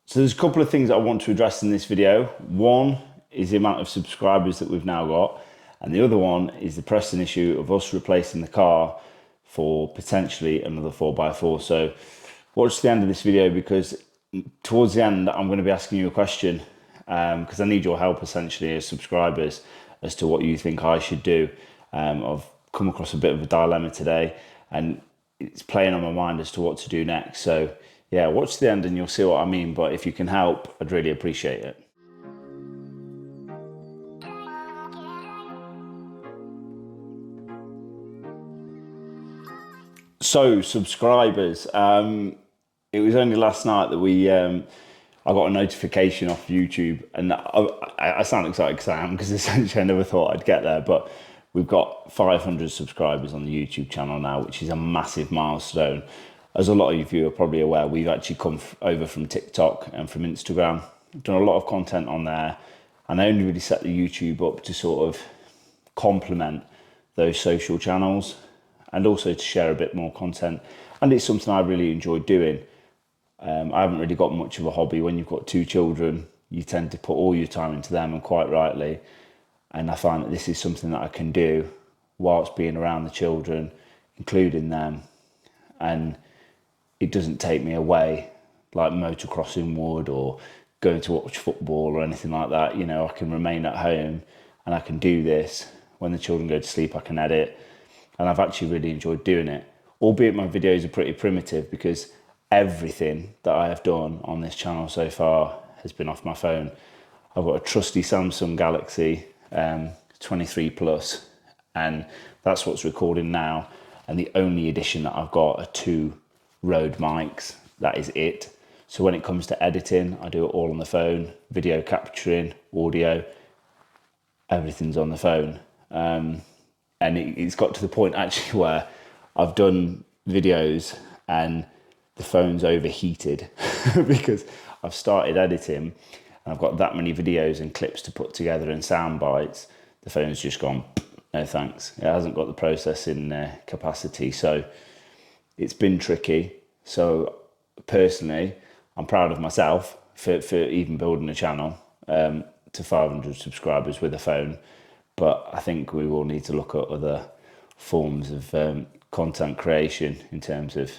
So there's a couple of things that I want to address in this video. One is the amount of subscribers that we've now got, and the other one is the pressing issue of us replacing the car for potentially another 4x4. So watch the end of this video, because towards the end I'm going to be asking you a question, because I need your help essentially as subscribers as to what you think I should do. I've come across a bit of a dilemma today, and it's playing on my mind as to what to do next. So yeah, watch the end and you'll see what I mean. But if you can help, I'd really appreciate it. So subscribers, it was only last night that I got a notification off YouTube, and I sound excited because I am, because essentially I never thought I'd get there, but we've got 500 subscribers on the YouTube channel now, which is a massive milestone. As a lot of you are probably aware, we've actually come over from TikTok and from Instagram. We've done a lot of content on there, and I only really set the YouTube up to sort of complement those social channels and also to share a bit more content. And it's something I really enjoy doing. I haven't really got much of a hobby. When you've got 2 children, you tend to put all your time into them, and quite rightly. And I find that this is something that I can do whilst being around the children, including them. And it doesn't take me away like motocrossing would, or going to watch football or anything like that. You know, I can remain at home and I can do this. When the children go to sleep, I can edit. And I've actually really enjoyed doing it. Albeit my videos are pretty primitive, because everything that I have done on this channel so far has been off my phone. I've got a trusty Samsung Galaxy 23 Plus, and that's what's recording now. And the only addition that I've got are 2 Rode mics. That is it. So when it comes to editing, I do it all on the phone. Video capturing, audio, everything's on the phone. And it's got to the point actually where I've done videos and the phone's overheated because I've started editing and I've got that many videos and clips to put together and sound bites. The phone's just gone, no thanks. It hasn't got the processing capacity. So it's been tricky. So personally, I'm proud of myself for even building a channel to 500 subscribers with a phone. But I think we will need to look at other forms of content creation in terms of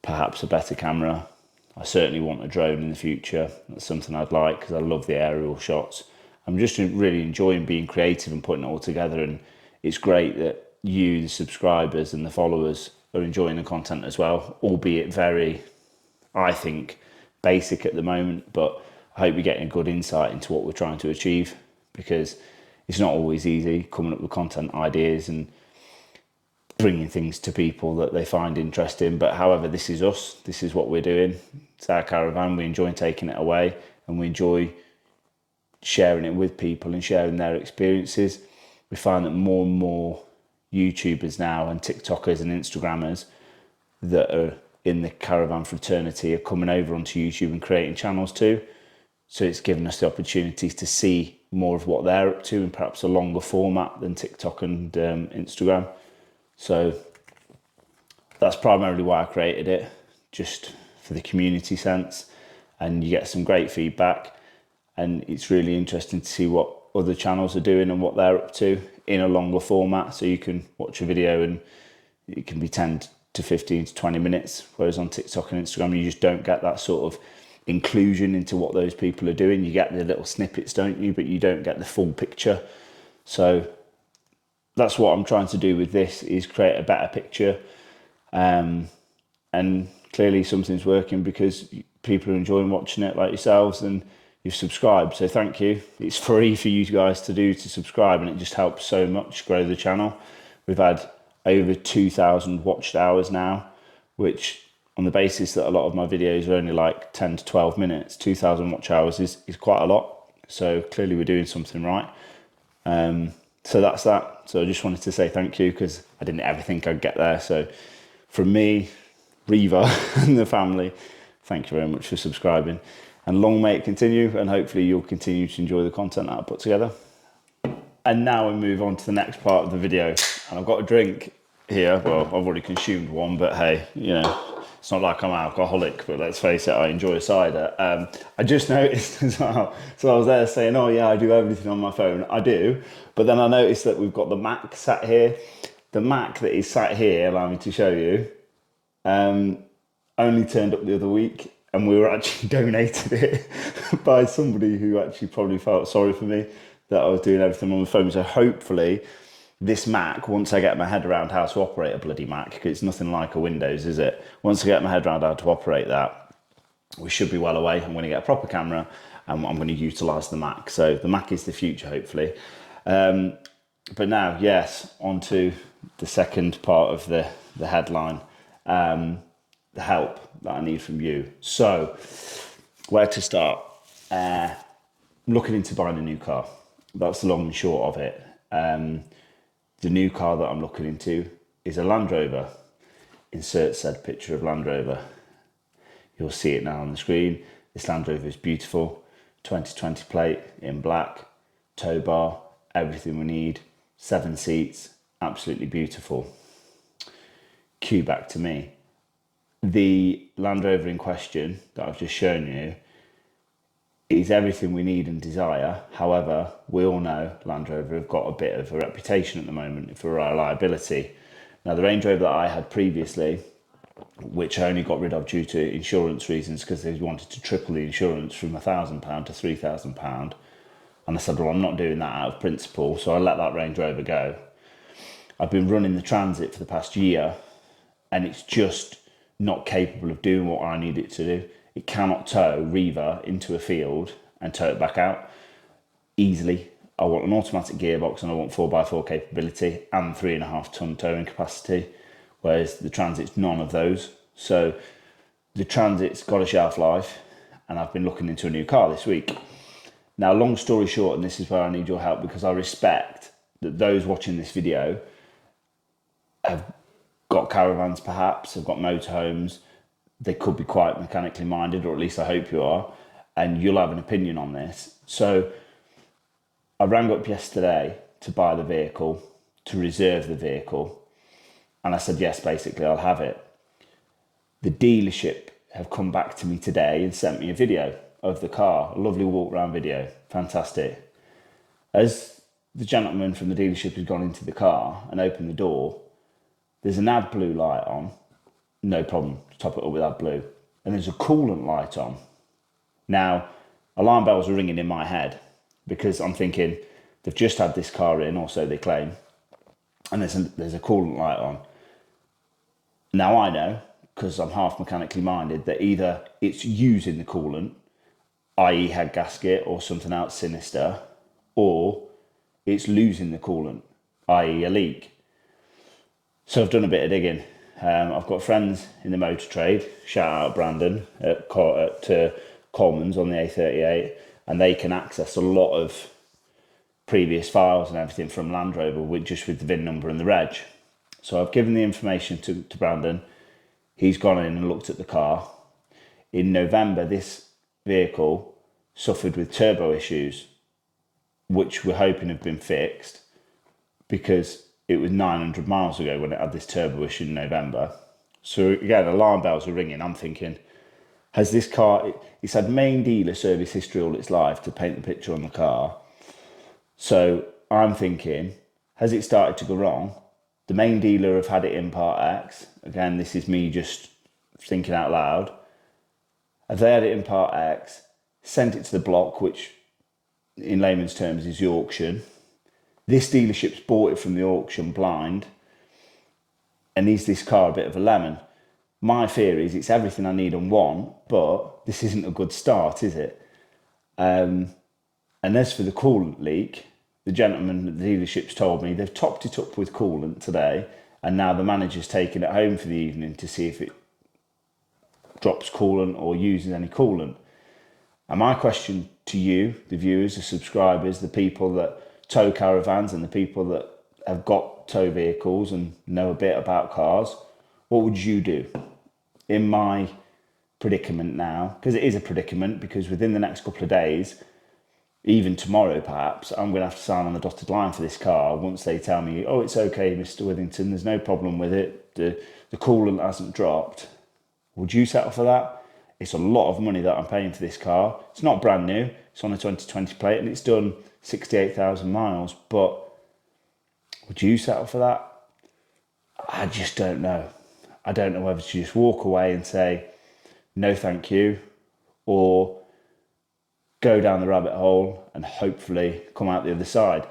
perhaps a better camera. I certainly want a drone in the future. That's something I'd like, because I love the aerial shots. I'm just really enjoying being creative and putting it all together. And it's great that you, the subscribers and the followers, are enjoying the content as well, albeit very, I think, basic at the moment. But I hope you're getting a good insight into what we're trying to achieve, because it's not always easy coming up with content ideas and bringing things to people that they find interesting. But however, this is us. This is what we're doing. It's our caravan. We enjoy taking it away, and we enjoy sharing it with people and sharing their experiences. We find that more and more YouTubers now, and TikTokers and Instagrammers that are in the caravan fraternity, are coming over onto YouTube and creating channels too. So it's given us the opportunity to see more of what they're up to in perhaps a longer format than TikTok and Instagram. So that's primarily why I created it, just for the community sense. And you get some great feedback, and it's really interesting to see what other channels are doing and what they're up to in a longer format. So you can watch a video and it can be 10 to 15 to 20 minutes, whereas on TikTok and Instagram you just don't get that sort of inclusion into what those people are doing. You get the little snippets, don't you? But you don't get the full picture. So that's what I'm trying to do with this, is create a better picture. And clearly something's working, because people are enjoying watching it like yourselves, and you've subscribed. So thank you. It's free for you guys to subscribe, and it just helps so much grow the channel. We've had over 2,000 watched hours now, which, on the basis that a lot of my videos are only like 10 to 12 minutes, 2,000 watch hours is quite a lot. So clearly we're doing something right. So that's that. So I just wanted to say thank you, because I didn't ever think I'd get there. So from me, Riva and the family, thank you very much for subscribing. And long may it continue, and hopefully you'll continue to enjoy the content that I put together. And now we move on to the next part of the video. And I've got a drink here. Well, I've already consumed one, but hey, you know, It's not like I'm alcoholic, but let's face it, I enjoy cider. I just noticed as well, so I was there saying, oh yeah, I do everything on my phone. I do, but then I noticed that we've got the Mac sat here. The Mac that is sat here, allow me to show you, only turned up the other week, and we were actually donated it by somebody who actually probably felt sorry for me that I was doing everything on the phone. So hopefully this Mac, once I get my head around how to operate a bloody Mac, because it's nothing like a Windows, is it? Once I get my head around how to operate that, we should be well away. I'm going to get a proper camera and I'm going to utilise the Mac. So the Mac is the future, hopefully. But now, yes, on to the second part of the headline. The help that I need from you. So, where to start? Looking into buying a new car. That's the long and short of it. The new car that I'm looking into is a Land Rover. Insert said picture of Land Rover. You'll see it now on the screen. This Land Rover is beautiful. 2020 plate in black, tow bar, everything we need. 7 seats, absolutely beautiful. Cue back to me. The Land Rover in question that I've just shown you is everything we need and desire. However, we all know Land Rover have got a bit of a reputation at the moment for reliability. Now, the Range Rover that I had previously, which I only got rid of due to insurance reasons because they wanted to triple the insurance from £1,000 to £3,000. And I said, well, I'm not doing that out of principle. So I let that Range Rover go. I've been running the Transit for the past year and it's just not capable of doing what I need it to do. It cannot tow Riva into a field and tow it back out easily. I want an automatic gearbox and I want 4x4 capability and 3.5 ton towing capacity, whereas the Transit's none of those. So the Transit's got a shelf life and I've been looking into a new car this week. Now, long story short, and this is where I need your help because I respect that those watching this video have got caravans perhaps, have got motorhomes, they could be quite mechanically minded, or at least I hope you are, and you'll have an opinion on this. So I rang up yesterday to buy the vehicle, to reserve the vehicle, and I said, yes, basically, I'll have it. The dealership have come back to me today and sent me a video of the car, a lovely walk around video, fantastic. As the gentleman from the dealership has gone into the car and opened the door, there's an AdBlue light on, no problem, top it up with AdBlue. And there's a coolant light on. Now, alarm bells are ringing in my head because I'm thinking they've just had this car in, or so they claim, and there's a coolant light on. Now I know, because I'm half mechanically minded, that either it's using the coolant, i.e. head gasket or something else sinister, or it's losing the coolant, i.e. a leak. So I've done a bit of digging. I've got friends in the motor trade, shout out Brandon at Coleman's on the A38, and they can access a lot of previous files and everything from Land Rover with the VIN number and the reg. So I've given the information to Brandon. He's gone in and looked at the car. In November, this vehicle suffered with turbo issues, which we're hoping have been fixed because it was 900 miles ago when it had this turbo issue in November. So again, alarm bells are ringing. I'm thinking, has this car, it's had main dealer service history all its life to paint the picture on the car. So I'm thinking, has it started to go wrong? The main dealer have had it in Part X. Again, this is me just thinking out loud. Have they had it in Part X, sent it to the block, which in layman's terms is the auction. This dealership's bought it from the auction blind, and is this car a bit of a lemon? My fear is it's everything I need and want, but this isn't a good start, is it? And as for the coolant leak, the gentleman at the dealership's told me they've topped it up with coolant today, and now the manager's taking it home for the evening to see if it drops coolant or uses any coolant. And my question to you, the viewers, the subscribers, the people that tow caravans and the people that have got tow vehicles and know a bit about cars, what would you do in my predicament now? Because it is a predicament, because within the next couple of days, even tomorrow perhaps, I'm going to have to sign on the dotted line for this car once they tell me, oh, it's okay, Mr. Withington, there's no problem with it, the coolant hasn't dropped. Would you settle for that? It's a lot of money that I'm paying for this car. It's not brand new. It's on a 2020 plate and it's done 68,000 miles. But would you settle for that? I just don't know. I don't know whether to just walk away and say, no, thank you, or go down the rabbit hole and hopefully come out the other side.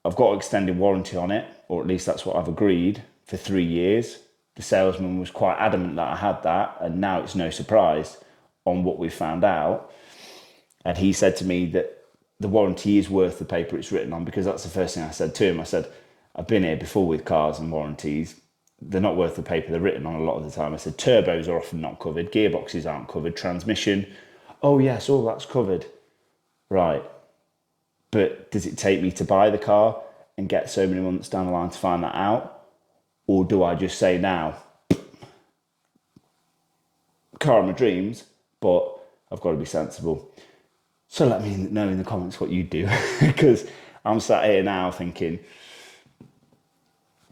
I've got extended warranty on it, or at least that's what I've agreed, for 3 years. The salesman was quite adamant that I had that, and now it's no surprise on what we found out. And he said to me that the warranty is worth the paper it's written on, because that's the first thing I said to him. I said, I've been here before with cars and warranties. They're not worth the paper they're written on a lot of the time. I said, turbos are often not covered, gearboxes aren't covered, transmission, oh yes, all that's covered. Right. But does it take me to buy the car and get so many months down the line to find that out? Or do I just say now, car of my dreams, but I've got to be sensible? So let me know in the comments what you do, because I'm sat here now thinking,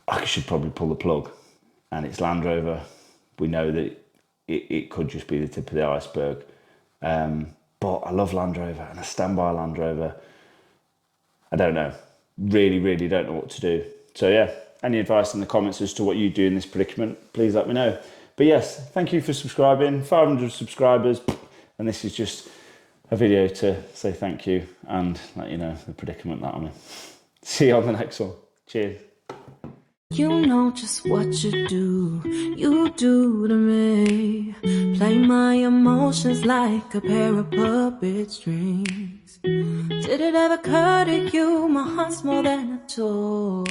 I should probably pull the plug. And it's Land Rover. We know that it could just be the tip of the iceberg. But I love Land Rover and I stand by Land Rover. I don't know. Really, really don't know what to do. So yeah, any advice in the comments as to what you do in this predicament, please let me know. But yes, thank you for subscribing. 500 subscribers. And this is just a video to say thank you and let you know the predicament that I'm in. See you on the next one. Cheers. You know just what you do to me. Play my emotions like a pair of puppet strings. Did it ever occur to you my heart's more than a toy?